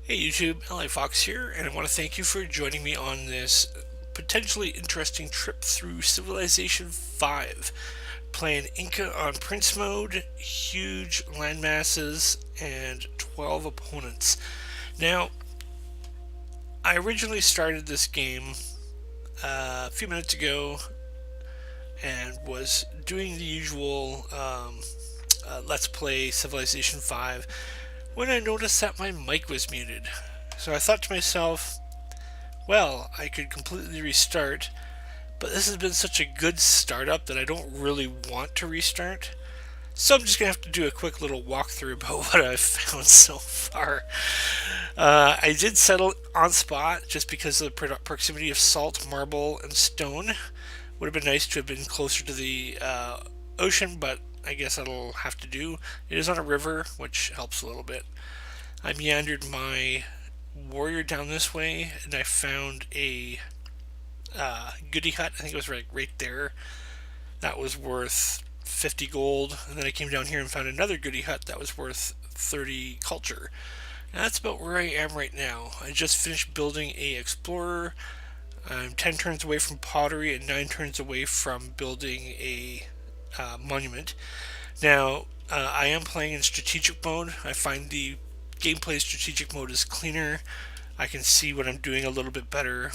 Hey YouTube, Alyfox here, and I want to thank you for joining me on this potentially interesting trip through Civilization 5. Playing Inca on Prince mode, huge land masses, and 12 opponents. Now, I originally started this game a few minutes ago and was doing the usual Let's Play Civilization 5 when I noticed that my mic was muted. So I thought to myself, well, I could completely restart, but this has been such a good startup that I don't really want to restart. So I'm just going to have to do a quick little walkthrough about what I've found so far. I did settle on spot just because of the proximity of salt, marble, and stone. Would have been nice to have been closer to the ocean, but I guess that'll have to do. It is on a river, which helps a little bit. I meandered my warrior down this way, and I found a goodie hut. I think it was right there. That was worth 50 gold. And then I came down here and found another goodie hut that was worth 30 culture. And that's about where I am right now. I just finished building a explorer. I'm 10 turns away from pottery and 9 turns away from building a monument. Now, I am playing in strategic mode. I find the gameplay strategic mode is cleaner. I can see what I'm doing a little bit better.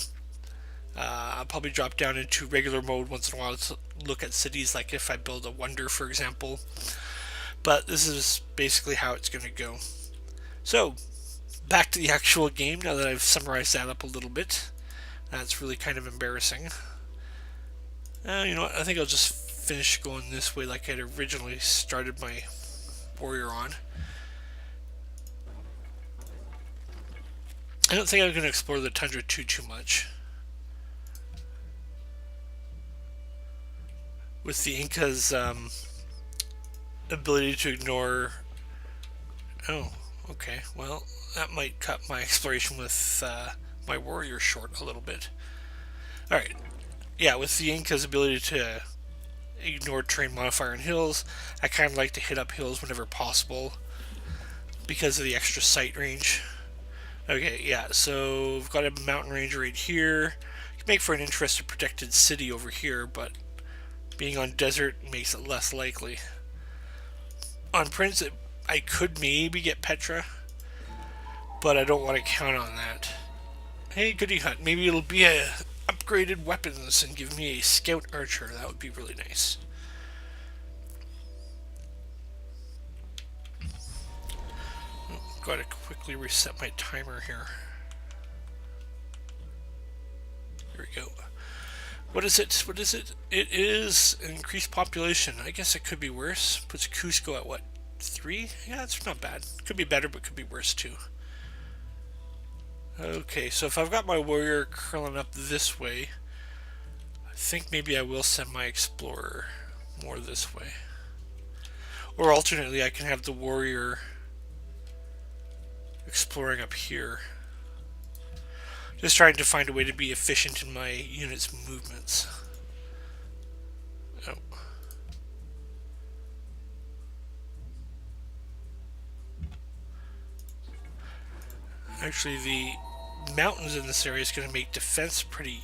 I'll probably drop down into regular mode once in a while to look at cities, like if I build a wonder, for example. But this is basically how it's going to go. So, back to the actual game now that I've summarized that up a little bit. That's really kind of embarrassing. You know what? I think I'll just finish going this way like I'd originally started my warrior on. I don't think I'm going to explore the tundra too much. With the Inca's ability to ignore... Oh, okay. Well, that might cut my exploration with my warrior short a little bit. Alright. Yeah, with the Inca's ability to ignore terrain modifier in hills, I kind of like to hit up hills whenever possible because of the extra sight range. Okay, yeah, so we've got a mountain range right here. You can make for an interesting protected city over here, but being on desert makes it less likely. On Prince, I could maybe get Petra, but I don't want to count on that. Hey, goodie hut. Maybe it'll be a upgraded weapons and give me a scout archer. That would be really nice. Gotta quickly reset my timer here. Here we go. What is it? What is it? It is an increased population. I guess it could be worse. Puts Cusco at what? 3? Yeah, it's not bad. Could be better, but could be worse too. Okay, so if I've got my warrior curling up this way, I think maybe I will send my explorer more this way. Or alternately, I can have the warrior exploring up here. Just trying to find a way to be efficient in my unit's movements. Oh. Actually, the mountains in this area is going to make defense pretty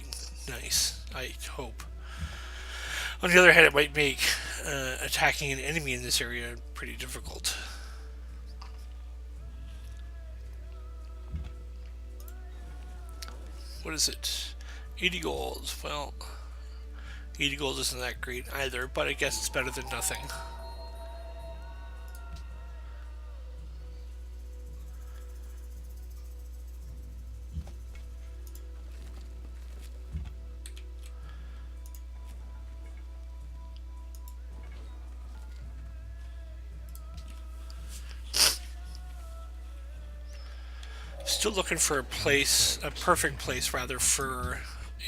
nice, I hope. On the other hand, it might make attacking an enemy in this area pretty difficult. What is it? 80 gold. Well, 80 gold isn't that great either, but I guess it's better than nothing. Still looking for a place, a perfect place rather, for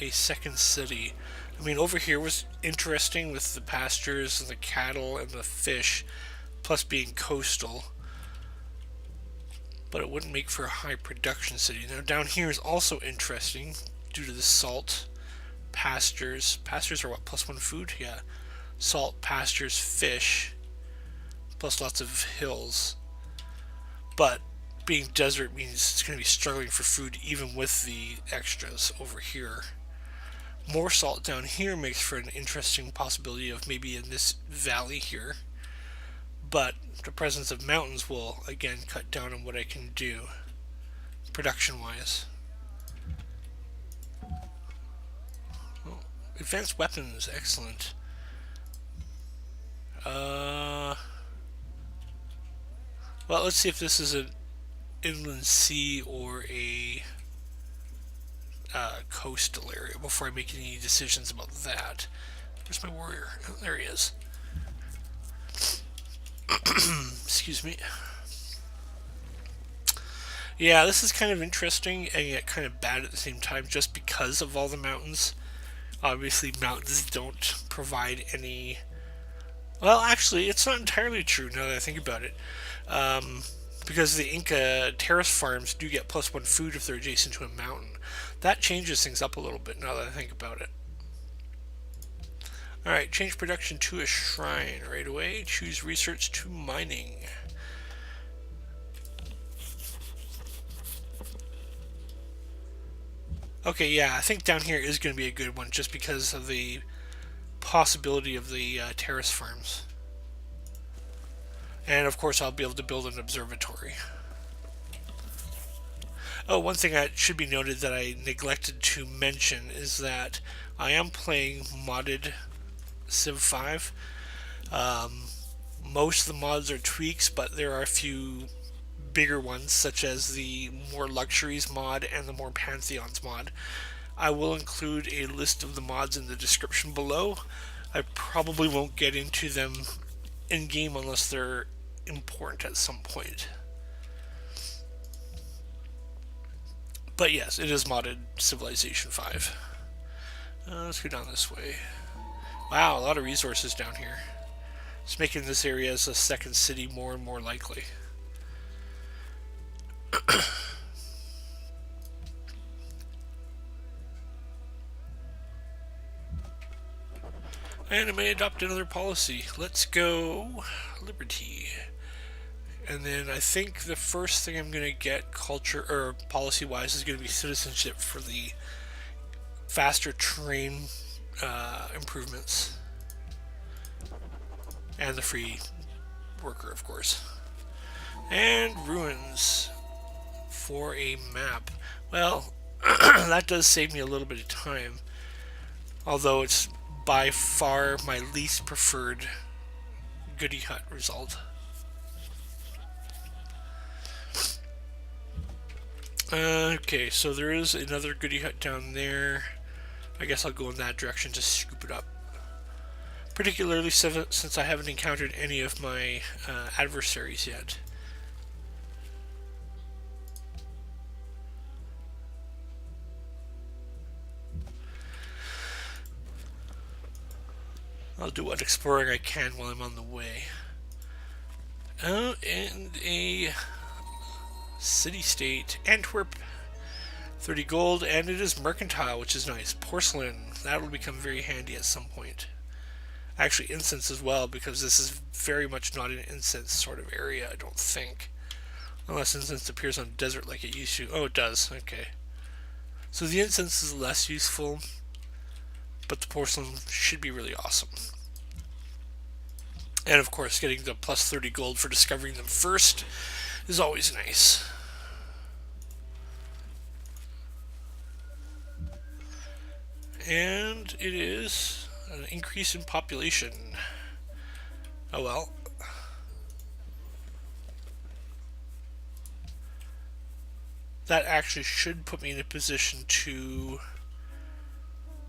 a second city. I mean, over here was interesting with the pastures and the cattle and the fish, plus being coastal. But it wouldn't make for a high production city. Now down here is also interesting due to the salt, pastures. Pastures are what, +1 food? Yeah. Salt, pastures, fish, plus lots of hills. But being desert means it's going to be struggling for food even with the extras over here. More salt down here makes for an interesting possibility of maybe in this valley here. But the presence of mountains will again cut down on what I can do production wise. Oh, advanced weapons, excellent. Well, let's see if this is an inland sea or a coastal area before I make any decisions about that. Where's my warrior? Oh, there he is. Excuse me. Yeah, this is kind of interesting and yet kind of bad at the same time just because of all the mountains. Obviously, mountains don't provide any... Well, actually, it's not entirely true now that I think about it. Because the Inca terrace farms do get +1 food if they're adjacent to a mountain. That changes things up a little bit now that I think about it. Alright, change production to a shrine right away. Choose research to mining. Okay, yeah, I think down here is going to be a good one just because of the possibility of the terrace farms. And of course I'll be able to build an observatory. Oh, one thing that should be noted that I neglected to mention is that I am playing modded Civ 5. Most of the mods are tweaks, but there are a few bigger ones, such as the more Luxuries mod and the more Pantheons mod. I will include a list of the mods in the description below. I probably won't get into them in-game unless they're important at some point. But yes, it is modded Civilization 5. Let's go down this way. Wow, a lot of resources down here. It's making this area as a second city more and more likely. And I may adopt another policy. Let's go liberty. And then I think the first thing I'm going to get culture or policy-wise is going to be citizenship for the faster train improvements. And the free worker, of course. And ruins for a map. Well, that does save me a little bit of time. Although it's by far my least preferred goody hut result. Okay, so there is another goody hut down there. I guess I'll go in that direction to scoop it up. Particularly since I haven't encountered any of my adversaries yet. I'll do what exploring I can while I'm on the way. Oh, and a city-state, Antwerp, 30 gold, and it is mercantile, which is nice. Porcelain, that will become very handy at some point. Actually, incense as well, because this is very much not an incense sort of area, I don't think. Unless incense appears on desert like it used to. Oh, it does, okay. So the incense is less useful, but the porcelain should be really awesome. And of course, getting the plus 30 gold for discovering them first is always nice. And it is an increase in population. Oh well. That actually should put me in a position to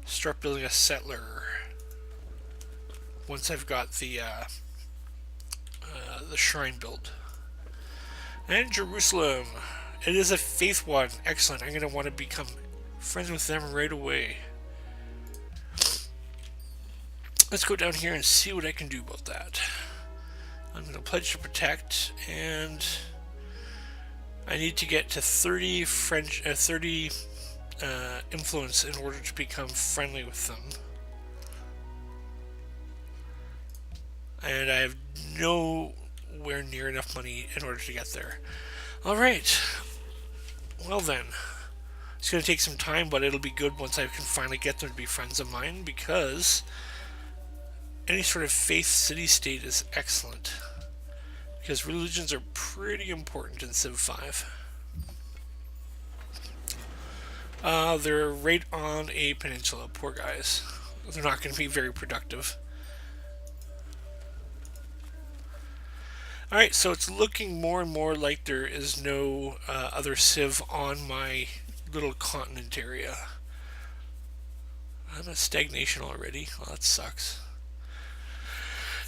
start building a settler once I've got the shrine built. And Jerusalem. It is a faith one. Excellent. I'm going to want to become friends with them right away. Let's go down here and see what I can do about that. I'm going to pledge to protect, and I need to get to 30 influence in order to become friendly with them. And I have nowhere near enough money in order to get there. Alright, well then. It's going to take some time, but it'll be good once I can finally get them to be friends of mine, because any sort of faith city-state is excellent. Because religions are pretty important in Civ 5. They're right on a peninsula, poor guys. They're not going to be very productive. Alright, so it's looking more and more like there is no other Civ on my little continent area. I'm at stagnation already. Well, that sucks.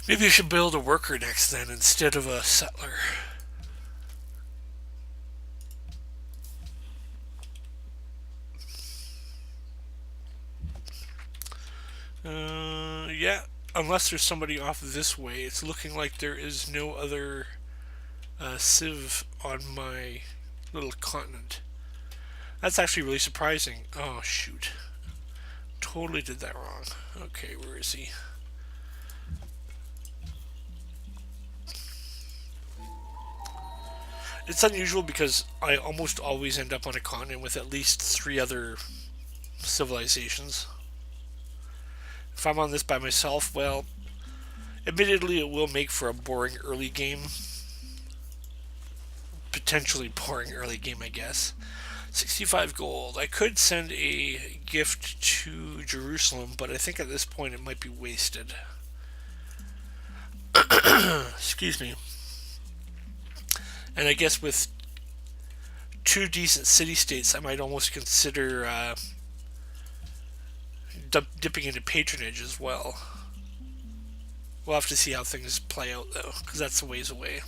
Maybe I should build a worker next then instead of a settler. Yeah, unless there's somebody off this way, it's looking like there is no other Civ on my little continent. That's actually really surprising. Oh, shoot. Totally did that wrong. Okay, where is he? It's unusual because I almost always end up on a continent with at least 3 other civilizations. If I'm on this by myself, well, admittedly it will make for a boring early game. Potentially boring early game, I guess. 65 gold. I could send a gift to Jerusalem, but I think at this point it might be wasted. Excuse me. And I guess with 2 decent city-states, I might almost consider dipping into patronage as well. We'll have to see how things play out, though, because that's a ways away.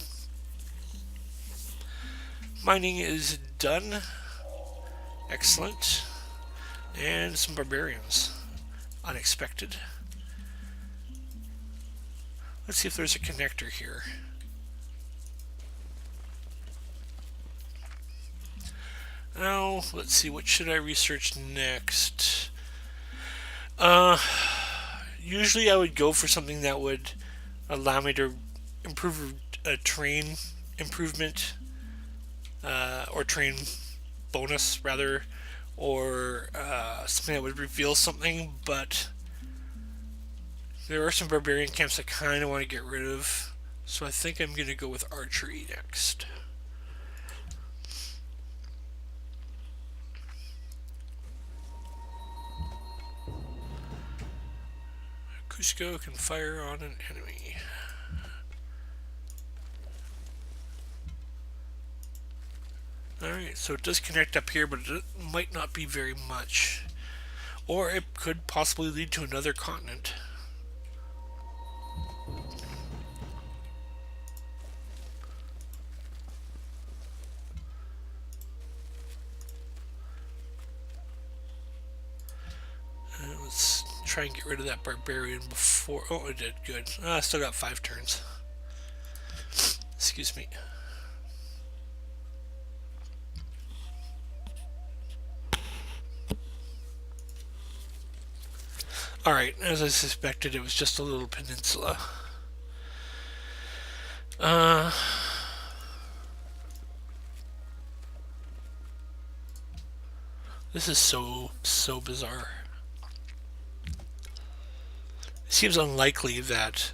Mining is done. Excellent. And some barbarians. Unexpected. Let's see if there's a connector here. Now, let's see, what should I research next? Usually I would go for something that would allow me to improve a terrain improvement, or terrain bonus, rather, or something that would reveal something, but there are some barbarian camps I kind of want to get rid of, so I think I'm going to go with archery next. Cusco can fire on an enemy. Alright, so it does connect up here, but it might not be very much. Or it could possibly lead to another continent. Let's try and get rid of that barbarian before... Oh, I did. Good. I still got 5 turns. Excuse me. Alright, as I suspected, it was just a little peninsula. This is so bizarre. It seems unlikely that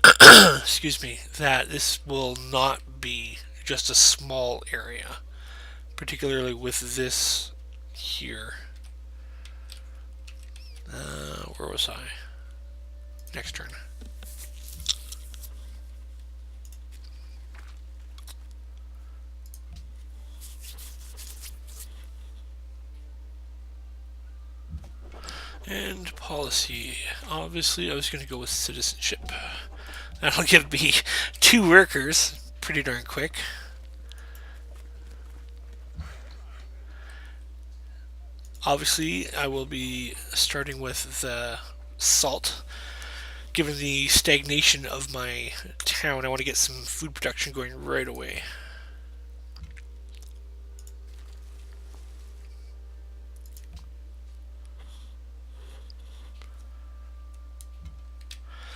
excuse me, that this will not be just a small area, particularly with this here. Where was I? Next turn. And policy. Obviously, I was going to go with citizenship. That'll give me 2 workers pretty darn quick. Obviously, I will be starting with the salt. Given the stagnation of my town, I want to get some food production going right away.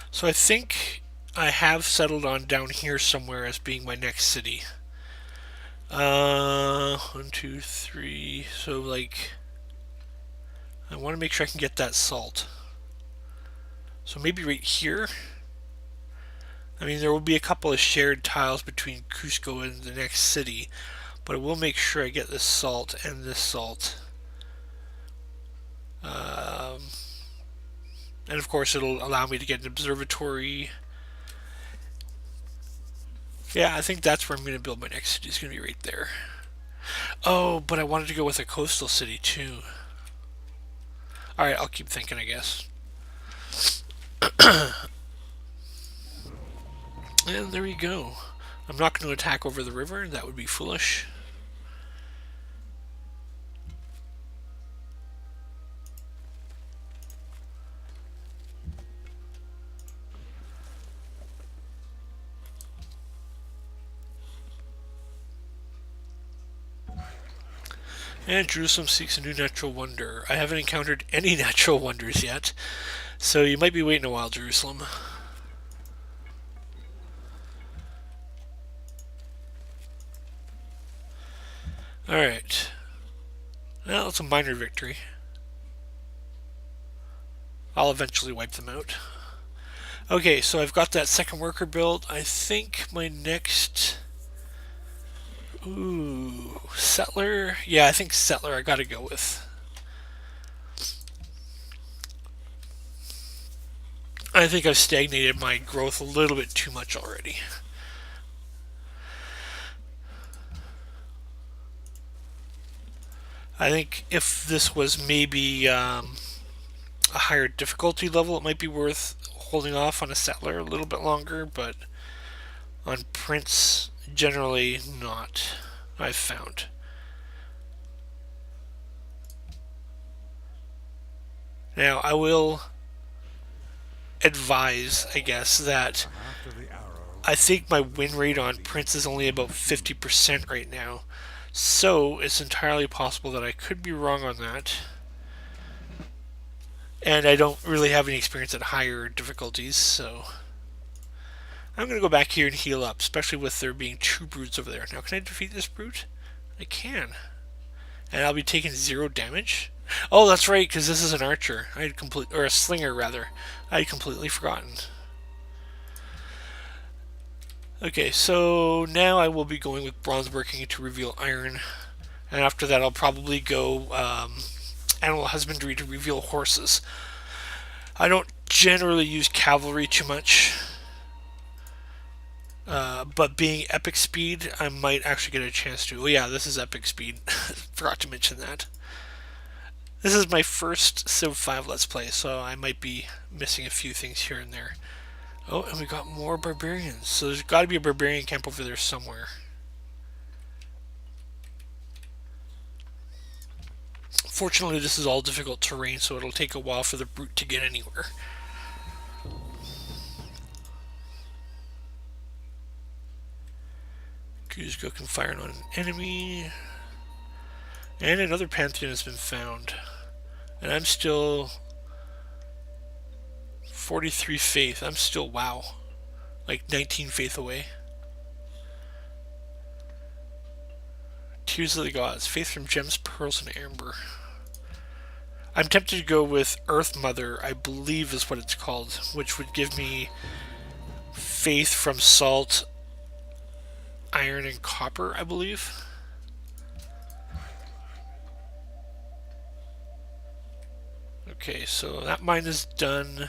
So I think I have settled on down here somewhere as being my next city. 1, 2, 3. So like, I want to make sure I can get that salt. So maybe right here. I mean, there will be a couple of shared tiles between Cusco and the next city, but I will make sure I get this salt and this salt. And of course, it'll allow me to get an observatory. Yeah, I think that's where I'm going to build my next city. It's going to be right there. Oh, but I wanted to go with a coastal city too. Alright, I'll keep thinking, I guess. And there we go. I'm not going to attack over the river. That would be foolish. And Jerusalem seeks a new natural wonder. I haven't encountered any natural wonders yet, so you might be waiting a while, Jerusalem. Alright. Well, it's a minor victory. I'll eventually wipe them out. Okay, so I've got that second worker built. I think my next... Ooh, settler? Yeah, I think settler I gotta go with. I think I've stagnated my growth a little bit too much already. I think if this was maybe a higher difficulty level, it might be worth holding off on a settler a little bit longer, but on Prince, generally not, I've found. Now, I will advise, I guess, that I think my win rate on Prince is only about 50% right now. So, it's entirely possible that I could be wrong on that. And I don't really have any experience at higher difficulties, so... I'm going to go back here and heal up, especially with there being 2 brutes over there. Now, can I defeat this brute? I can. And I'll be taking 0 damage? Oh, that's right, because this is an archer. I had or a slinger, rather. I had completely forgotten. Okay, so now I will be going with bronze working to reveal iron. And after that, I'll probably go animal husbandry to reveal horses. I don't generally use cavalry too much. But being epic speed, I might actually get a chance to. Oh yeah, this is epic speed. Forgot to mention that. This is my first Civ 5 Let's Play, so I might be missing a few things here and there. Oh, and we got more barbarians. So there's got to be a barbarian camp over there somewhere. Fortunately, this is all difficult terrain, so it'll take a while for the brute to get anywhere. Cusco can fire on an enemy. And another Pantheon has been found. And I'm still 43 faith. I'm still, wow, like 19 faith away. Tears of the Gods. Faith from gems, pearls, and amber. I'm tempted to go with Earth Mother, I believe is what it's called, which would give me faith from salt, iron, and copper, I believe. Okay, so that mine is done.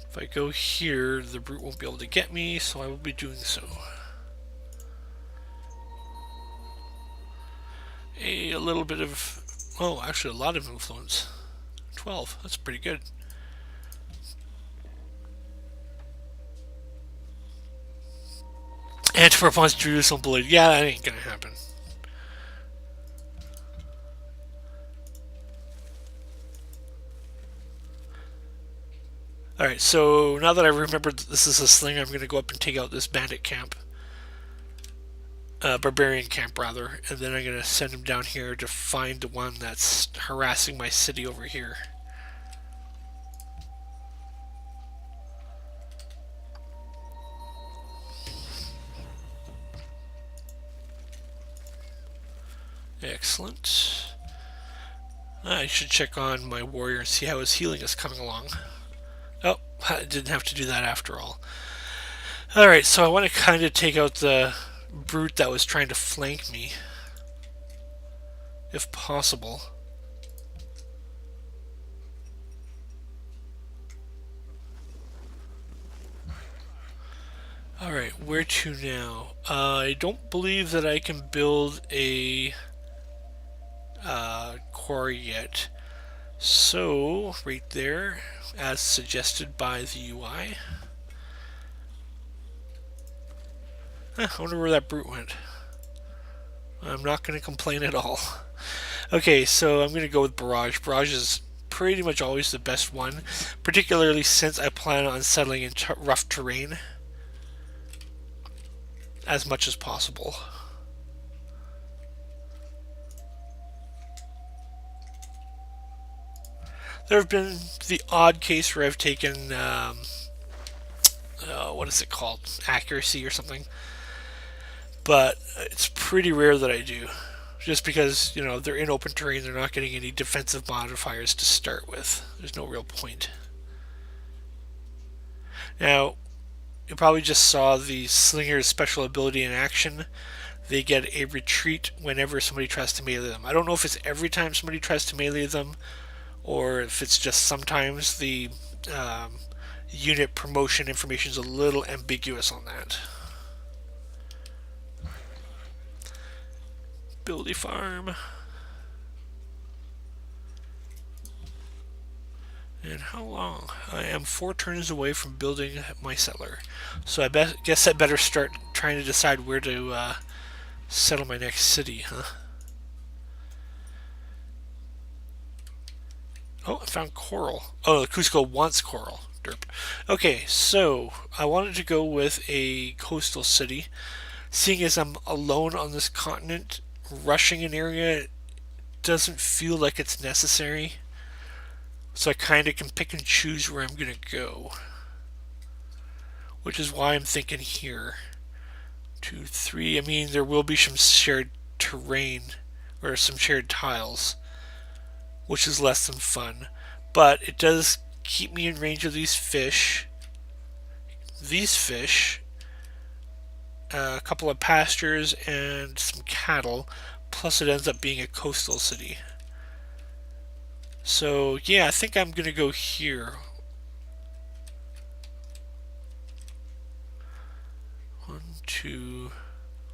If I go here, the brute won't be able to get me, so I will be doing so. A little bit of, oh, actually a lot of influence. 12, that's pretty good. Antwerp wants Jerusalem bullied. Yeah, that ain't gonna happen. Alright, so now that I remembered that this is a sling, I'm going to go up and take out this bandit camp. Barbarian camp, rather. And then I'm going to send him down here to find the one that's harassing my city over here. Excellent. I should check on my warrior and see how his healing is coming along. Oh, I didn't have to do that after all. Alright, so I want to kind of take out the brute that was trying to flank me, if possible. Alright, where to now? I don't believe that I can build a quarry yet. So, right there, as suggested by the UI. I wonder where that brute went. I'm not going to complain at all. Okay, so I'm going to go with Barrage. Barrage is pretty much always the best one, particularly since I plan on settling in rough terrain as much as possible. There have been the odd case where I've taken, what is it called? Accuracy or something. But it's pretty rare that I do. Just because, you know, they're in open terrain, they're not getting any defensive modifiers to start with. There's no real point. Now, you probably just saw the Slinger's special ability in action. They get a retreat whenever somebody tries to melee them. I don't know if it's every time somebody tries to melee them, or if it's just sometimes. The unit promotion information is a little ambiguous on that. Buildy farm. And how long? I am 4 turns away from building my settler. So I guess I better start trying to decide where to settle my next city, huh? Oh, I found coral. Oh, Cusco wants coral. Derp. Okay, so I wanted to go with a coastal city. Seeing as I'm alone on this continent, rushing an area doesn't feel like it's necessary. So I kind of can pick and choose where I'm going to go. Which is why I'm thinking here. 2, 3. I mean, there will be some shared terrain, or some shared tiles, which is less than fun. But it does keep me in range of these fish. A couple of pastures, and some cattle. Plus it ends up being a coastal city. So, yeah, I think I'm going to go here. 1, 2,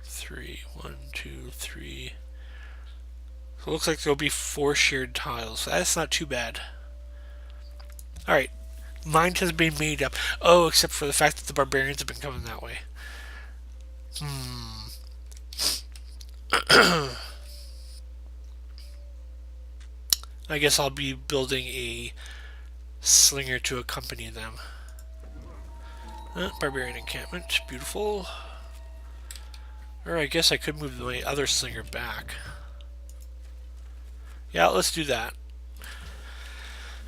3. 1, 2, 3. So it looks like there'll be 4 shared tiles. That's not too bad. Alright. Mind has been made up. Oh, except for the fact that the barbarians have been coming that way. I guess I'll be building a slinger to accompany them. Barbarian encampment. Beautiful. Or I guess I could move my other slinger back. Yeah, let's do that.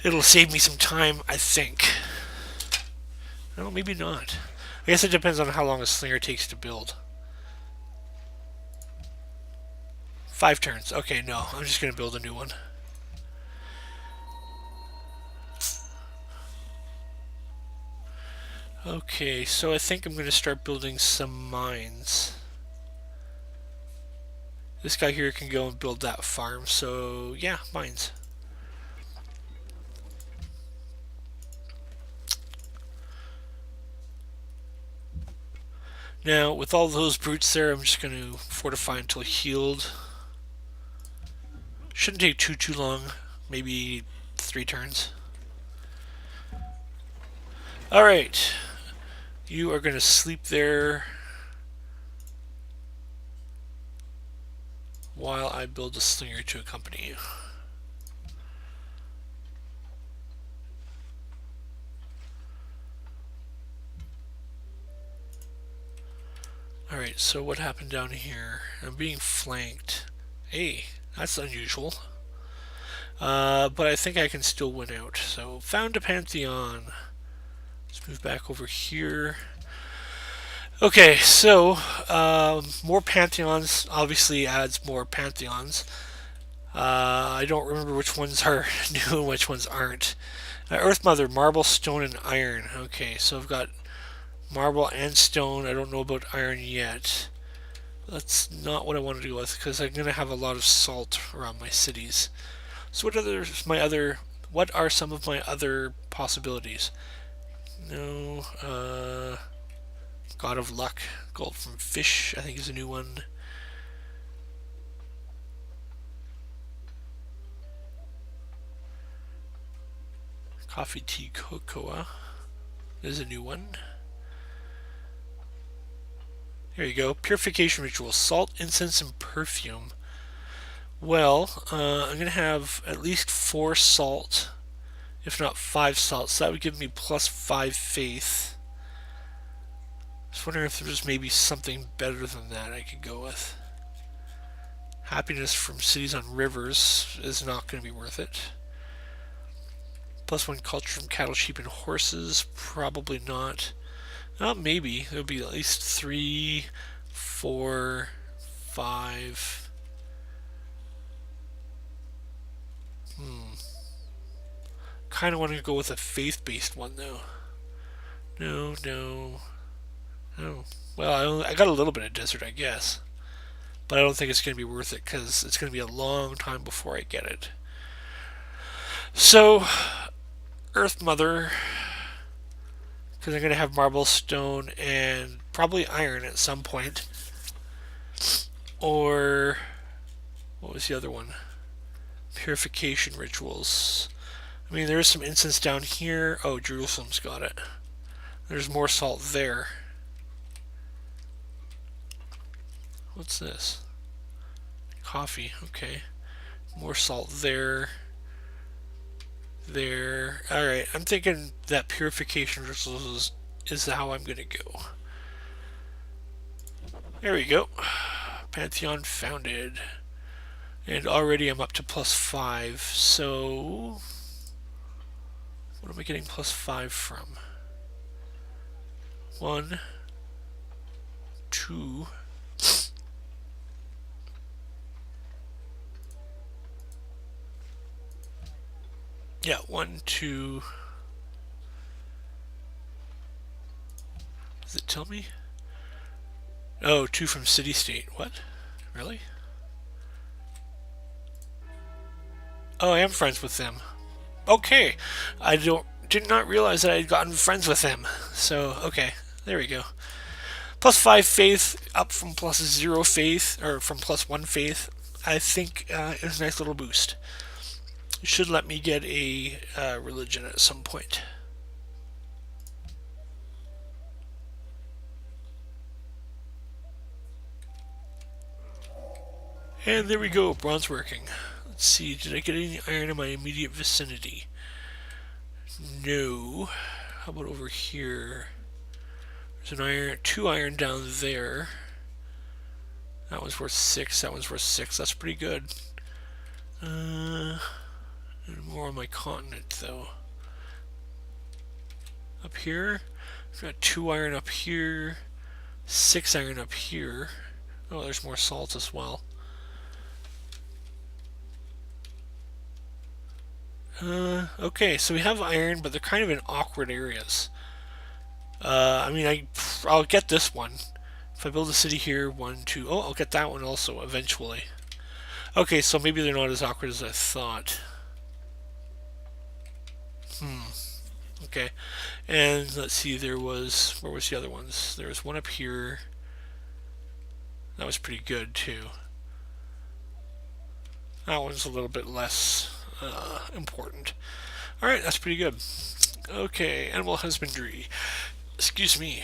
It'll save me some time, I think. No, maybe not. I guess it depends on how long a slinger takes to build. 5 turns. Okay, no. I'm just going to build a new one. Okay, so I think I'm going to start building some mines. This guy here can go and build that farm, so yeah, mines. Now, with all those brutes there, I'm just going to fortify until healed. Shouldn't take too long, maybe 3 turns. Alright, you are going to sleep there while I build a slinger to accompany you. Alright, so what happened down here? I'm being flanked. Hey, that's unusual. But I think I can still win out. So, found a Pantheon. Let's move back over here. Okay, so more Pantheons obviously adds more Pantheons. I don't remember which ones are new and which ones aren't. Earth Mother, marble, stone, and iron. Okay, so I've got marble and stone. I don't know about iron yet. That's not what I want to do with because I'm going to have a lot of salt around my cities. So what are some of my other possibilities? No, God of Luck, gold from fish, I think is a new one. Coffee, tea, cocoa is a new one. There you go. Purification ritual, salt, incense, and perfume. Well, I'm going to have at least 4 salt, if not 5 salt, so that would give me plus 5 faith. I was wondering if there was maybe something better than that I could go with. Happiness from cities on rivers is not going to be worth it. Plus 1 culture from cattle, sheep, and horses, probably not. Maybe. There'll be at least 3, 4, 5. Kind of want to go with a faith-based one, though. No, no. Oh. Well, I got a little bit of desert, I guess. But I don't think it's going to be worth it because it's going to be a long time before I get it. So, Earth Mother, because I'm going to have marble, stone, and probably iron at some point. Or, what was the other one? Purification rituals. I mean, there is some incense down here. Oh, Jerusalem's got it. There's more salt there. What's this? Coffee, okay. More salt there. There. Alright, I'm thinking that purification rituals is how I'm going to go. There we go. Pantheon founded. And already I'm up to plus 5, so what am I getting plus 5 from? 1, 2, yeah, 1, 2. Does it tell me? Oh, 2 from city state. What? Really? Oh, I am friends with them. Okay, did not realize that I had gotten friends with them. So okay, there we go. Plus 5 faith, up from plus 0 faith, or from plus 1 faith. I think is a nice little boost. It should let me get a religion at some point. And there we go, bronze working. Let's see, did I get any iron in my immediate vicinity? No. How about over here? There's an iron, 2 iron down there. That one's worth 6, that one's worth 6. That's pretty good. More on my continent, though. Up here, I've got 2 iron up here, 6 iron up here. Oh, there's more salt as well. Okay, so we have iron, but they're kind of in awkward areas. I mean, I'll get this one. If I build a city here, 1, 2... Oh, I'll get that one also, eventually. Okay, so maybe they're not as awkward as I thought. Okay. And let's see, where was the other ones? There was one up here. That was pretty good, too. That one's a little bit less important. Alright, that's pretty good. Okay, animal husbandry. Excuse me.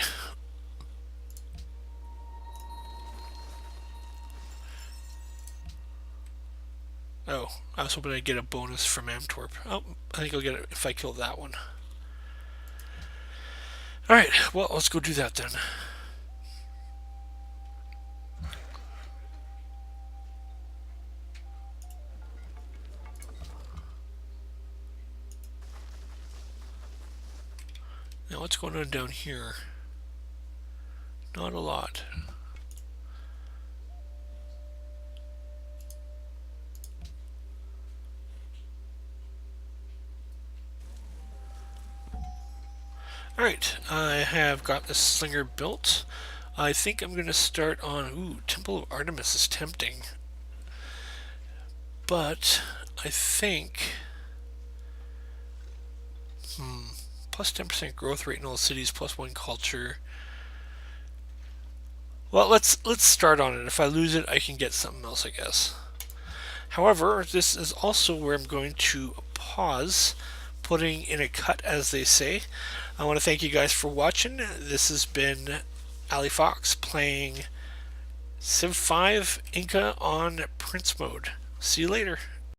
Oh, I was hoping I'd get a bonus from Antwerp. Oh, I think I'll get it if I kill that one. Alright, well, let's go do that then. Now, what's going on down here? Not a lot. Alright, I have got this slinger built. I think I'm going to start on... Ooh, Temple of Artemis is tempting. But I think... plus 10% growth rate in all cities, plus 1 culture. Well, let's start on it. If I lose it, I can get something else, I guess. However, this is also where I'm going to pause, putting in a cut, as they say. I want to thank you guys for watching. This has been Alyfox playing Civ 5 Inca on Prince mode. See you later.